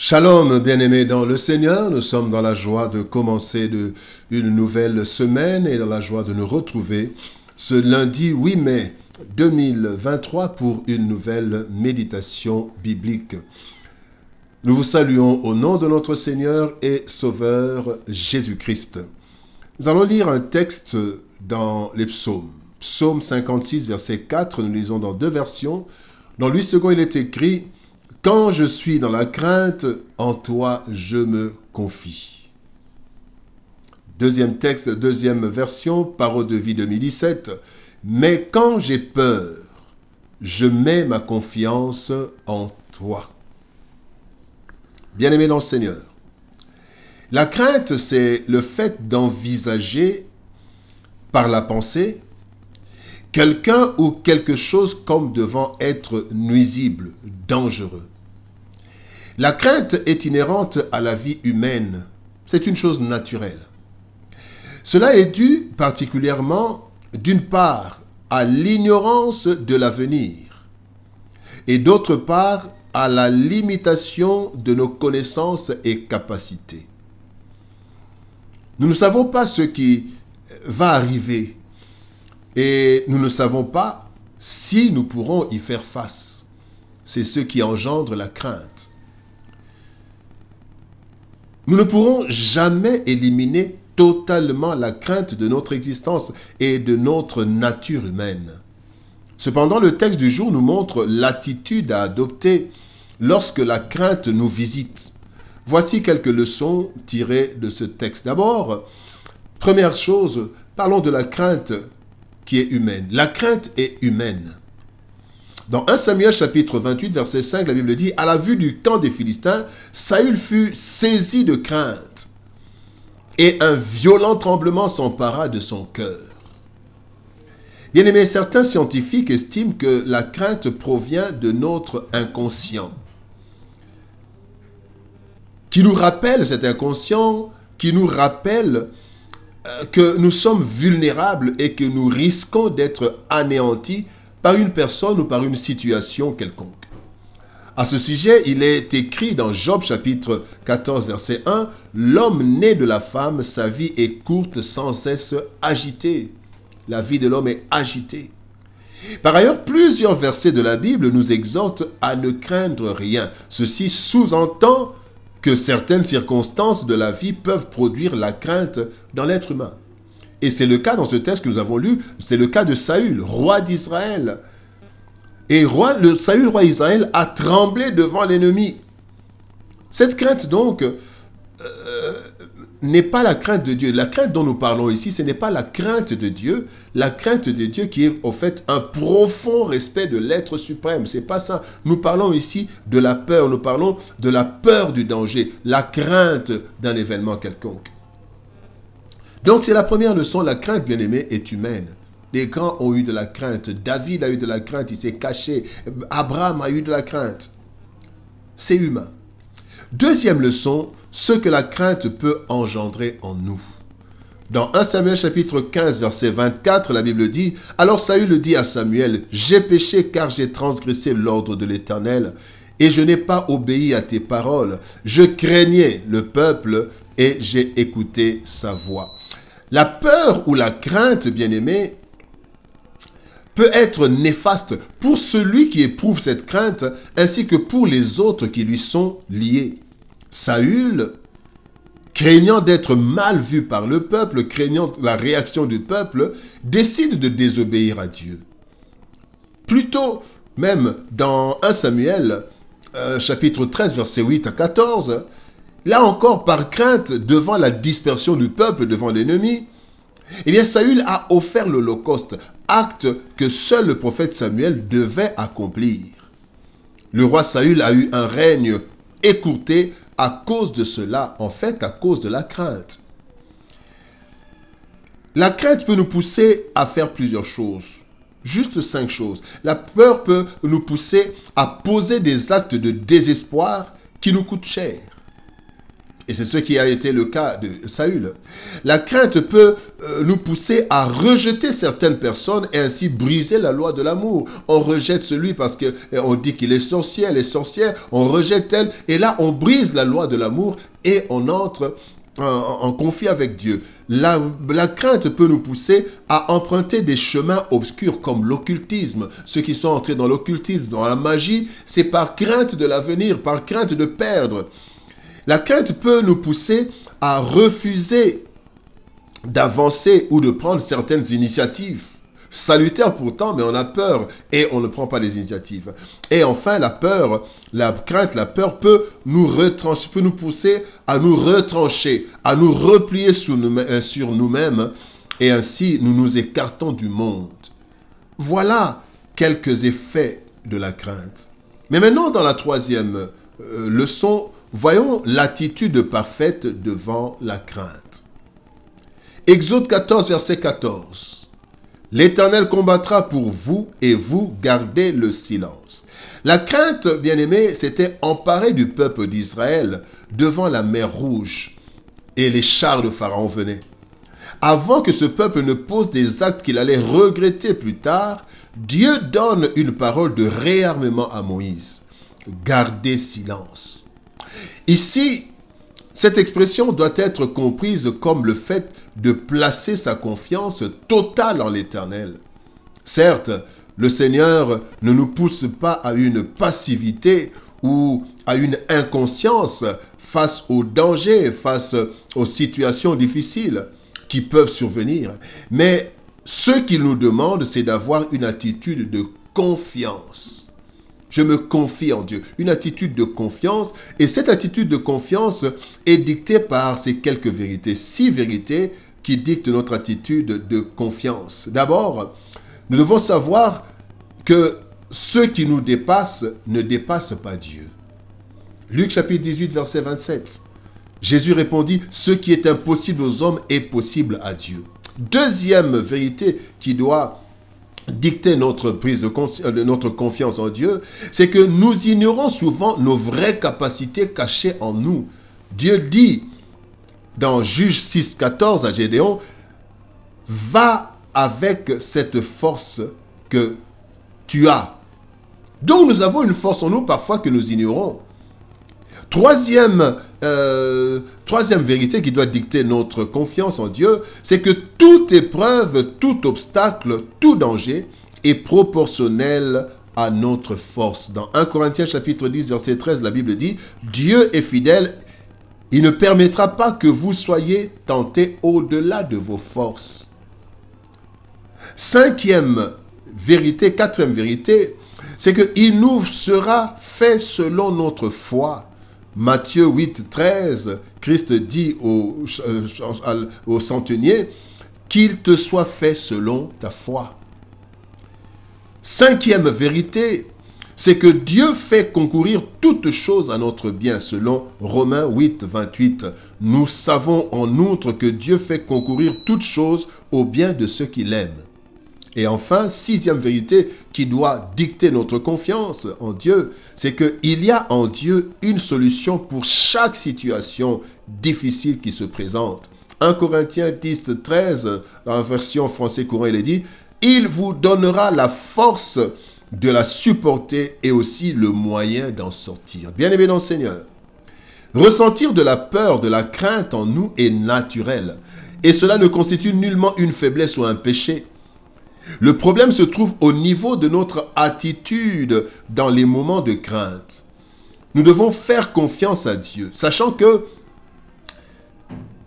Shalom, bien-aimés dans le Seigneur, nous sommes dans la joie de commencer une nouvelle semaine et dans la joie de nous retrouver ce lundi 8 mai 2023 pour une nouvelle méditation biblique. Nous vous saluons au nom de notre Seigneur et Sauveur Jésus-Christ. Nous allons lire un texte dans les psaumes. Psaume 56, verset 4, nous lisons dans deux versions. Dans lui second, il est écrit « Quand je suis dans la crainte, en toi je me confie ». Deuxième texte, deuxième version, Parole de vie 2017. « Mais quand j'ai peur, je mets ma confiance en toi ». Bien-aimé dans le Seigneur, la crainte, c'est le fait d'envisager par la pensée quelqu'un ou quelque chose comme devant être nuisible, dangereux. La crainte est inhérente à la vie humaine. C'est une chose naturelle. Cela est dû particulièrement, d'une part, à l'ignorance de l'avenir et d'autre part, à la limitation de nos connaissances et capacités. Nous ne savons pas ce qui va arriver et nous ne savons pas si nous pourrons y faire face. C'est ce qui engendre la crainte. Nous ne pourrons jamais éliminer totalement la crainte de notre existence et de notre nature humaine. Cependant, le texte du jour nous montre l'attitude à adopter lorsque la crainte nous visite. Voici quelques leçons tirées de ce texte. D'abord, première chose, parlons de la crainte qui est humaine. La crainte est humaine. Dans 1 Samuel chapitre 28, verset 5, la Bible dit « À la vue du camp des Philistins, Saül fut saisi de crainte, et un violent tremblement s'empara de son cœur. » Bien-aimés, certains scientifiques estiment que la crainte provient de notre inconscient, qui nous rappelle, cet inconscient, qui nous rappelle que nous sommes vulnérables et que nous risquons d'être anéantis par une personne ou par une situation quelconque. À ce sujet, il est écrit dans Job chapitre 14, verset 1, « L'homme né de la femme, sa vie est courte, sans cesse agitée. » La vie de l'homme est agitée. Par ailleurs, plusieurs versets de la Bible nous exhortent à ne craindre rien. Ceci sous-entend que certaines circonstances de la vie peuvent produire la crainte dans l'être humain. Et c'est le cas dans ce texte que nous avons lu, c'est le cas de Saül, roi d'Israël. Et Saül, roi d'Israël, a tremblé devant l'ennemi. Cette crainte donc n'est pas la crainte de Dieu. La crainte dont nous parlons ici, ce n'est pas la crainte de Dieu. La crainte de Dieu qui est au fait un profond respect de l'être suprême. C'est pas ça. Nous parlons ici de la peur. Nous parlons de la peur du danger. La crainte d'un événement quelconque. Donc c'est la première leçon. La crainte, bien-aimée, est humaine. Les grands ont eu de la crainte. David a eu de la crainte. Il s'est caché. Abraham a eu de la crainte. C'est humain. Deuxième leçon, ce que la crainte peut engendrer en nous. Dans 1 Samuel chapitre 15, verset 24, la Bible dit « Alors Saül dit à Samuel, « J'ai péché car j'ai transgressé l'ordre de l'Éternel, et je n'ai pas obéi à tes paroles. Je craignais le peuple et j'ai écouté sa voix. » La peur ou la crainte, bien-aimé, peut être néfaste pour celui qui éprouve cette crainte ainsi que pour les autres qui lui sont liés. Saül, craignant d'être mal vu par le peuple, craignant la réaction du peuple, décide de désobéir à Dieu. Plutôt, même dans 1 Samuel, chapitre 13, verset 8 à 14, là encore par crainte devant la dispersion du peuple, devant l'ennemi, eh bien Saül a offert l'holocauste, acte que seul le prophète Samuel devait accomplir. Le roi Saül a eu un règne écourté à cause de cela, en fait à cause de la crainte. La crainte peut nous pousser à faire plusieurs choses, juste 5 choses. La peur peut nous pousser à poser des actes de désespoir qui nous coûtent cher. Et c'est ce qui a été le cas de Saül. La crainte peut nous pousser à rejeter certaines personnes et ainsi briser la loi de l'amour. On rejette celui parce qu'on dit qu'il est sorcier, elle est sorcière, on rejette elle, et là on brise la loi de l'amour et on entre en conflit avec Dieu. La crainte peut nous pousser à emprunter des chemins obscurs comme l'occultisme. Ceux qui sont entrés dans l'occultisme, dans la magie, c'est par crainte de l'avenir, par crainte de perdre. La crainte peut nous pousser à refuser d'avancer ou de prendre certaines initiatives. Salutaires pourtant, mais on a peur et on ne prend pas les initiatives. Et enfin, la peur, la crainte, la peur peut nous retrancher, peut nous pousser à nous retrancher, à nous replier sur nous-mêmes et ainsi nous nous écartons du monde. Voilà quelques effets de la crainte. Mais maintenant, dans la troisième leçon, voyons l'attitude parfaite devant la crainte. Exode 14, verset 14. L'Éternel combattra pour vous et vous gardez le silence. La crainte, bien-aimés, s'était emparée du peuple d'Israël devant la mer Rouge et les chars de Pharaon venaient. Avant que ce peuple ne pose des actes qu'il allait regretter plus tard, Dieu donne une parole de réarmement à Moïse. Gardez silence. Ici, cette expression doit être comprise comme le fait de placer sa confiance totale en l'Éternel. Certes, le Seigneur ne nous pousse pas à une passivité ou à une inconscience face aux dangers, face aux situations difficiles qui peuvent survenir. Mais ce qu'il nous demande, c'est d'avoir une attitude de confiance. Je me confie en Dieu. Une attitude de confiance. Et cette attitude de confiance est dictée par ces quelques vérités. 6 vérités qui dictent notre attitude de confiance. D'abord, nous devons savoir que ce qui nous dépasse ne dépasse pas Dieu. Luc chapitre 18, verset 27. Jésus répondit, « Ce qui est impossible aux hommes est possible à Dieu. » Deuxième vérité qui doit dicter notre prise de notre confiance en Dieu, c'est que nous ignorons souvent nos vraies capacités cachées en nous. Dieu dit dans Juge 6, 14 à Gédéon, « Va avec cette force que tu as. » Donc nous avons une force en nous parfois que nous ignorons. Troisième vérité qui doit dicter notre confiance en Dieu, c'est que toute épreuve, tout obstacle, tout danger est proportionnel à notre force. Dans 1 Corinthiens chapitre 10, verset 13, la Bible dit, « Dieu est fidèle, il ne permettra pas que vous soyez tentés au-delà de vos forces. » Quatrième vérité, c'est qu'il nous sera fait selon notre foi. Matthieu 8, 13, Christ dit au centenier, qu'il te soit fait selon ta foi. Cinquième vérité, c'est que Dieu fait concourir toutes choses à notre bien, selon Romains 8, 28. Nous savons en outre que Dieu fait concourir toutes choses au bien de ceux qui l'aiment. Et enfin, sixième vérité qui doit dicter notre confiance en Dieu, c'est qu'il y a en Dieu une solution pour chaque situation difficile qui se présente. 1 Corinthiens 10, 13, dans la version français courant, il est dit, « Il vous donnera la force de la supporter et aussi le moyen d'en sortir. » Bien-aimés dans le Seigneur, ressentir de la peur, de la crainte en nous est naturel. Et cela ne constitue nullement une faiblesse ou un péché. Le problème se trouve au niveau de notre attitude dans les moments de crainte. Nous devons faire confiance à Dieu, sachant que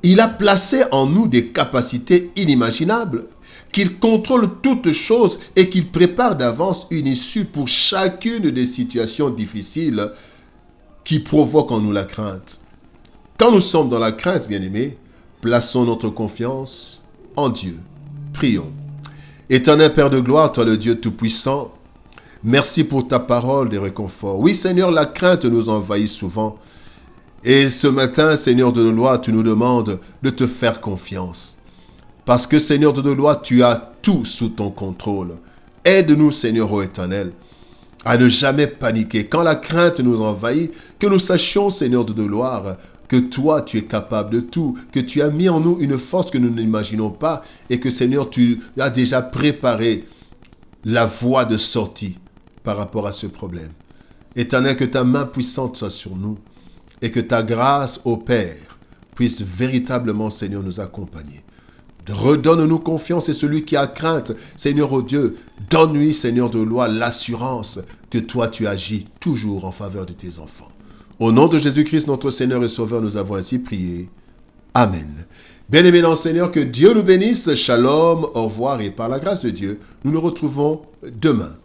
il a placé en nous des capacités inimaginables, qu'il contrôle toutes choses et qu'il prépare d'avance une issue pour chacune des situations difficiles qui provoquent en nous la crainte. Quand nous sommes dans la crainte, bien-aimés, plaçons notre confiance en Dieu. Prions. Éternel Père de gloire, toi le Dieu Tout-Puissant, merci pour ta parole de réconfort. Oui Seigneur, la crainte nous envahit souvent. Et ce matin, Seigneur de nos lois, tu nous demandes de te faire confiance. Parce que Seigneur de nos lois, tu as tout sous ton contrôle. Aide-nous Seigneur ô Éternel, à ne jamais paniquer. Quand la crainte nous envahit, que nous sachions Seigneur de nos gloires, que toi, tu es capable de tout, que tu as mis en nous une force que nous n'imaginons pas et que Seigneur, tu as déjà préparé la voie de sortie par rapport à ce problème. Éternel, que ta main puissante soit sur nous et que ta grâce, ô Père, puisse véritablement, Seigneur, nous accompagner. Redonne-nous confiance et celui qui a crainte, Seigneur, ô Dieu, donne-lui, Seigneur de loi, l'assurance que toi, tu agis toujours en faveur de tes enfants. Au nom de Jésus-Christ, notre Seigneur et Sauveur, nous avons ainsi prié. Amen. Bien-aimés dans le Seigneur, que Dieu nous bénisse. Shalom, au revoir et par la grâce de Dieu, nous nous retrouvons demain.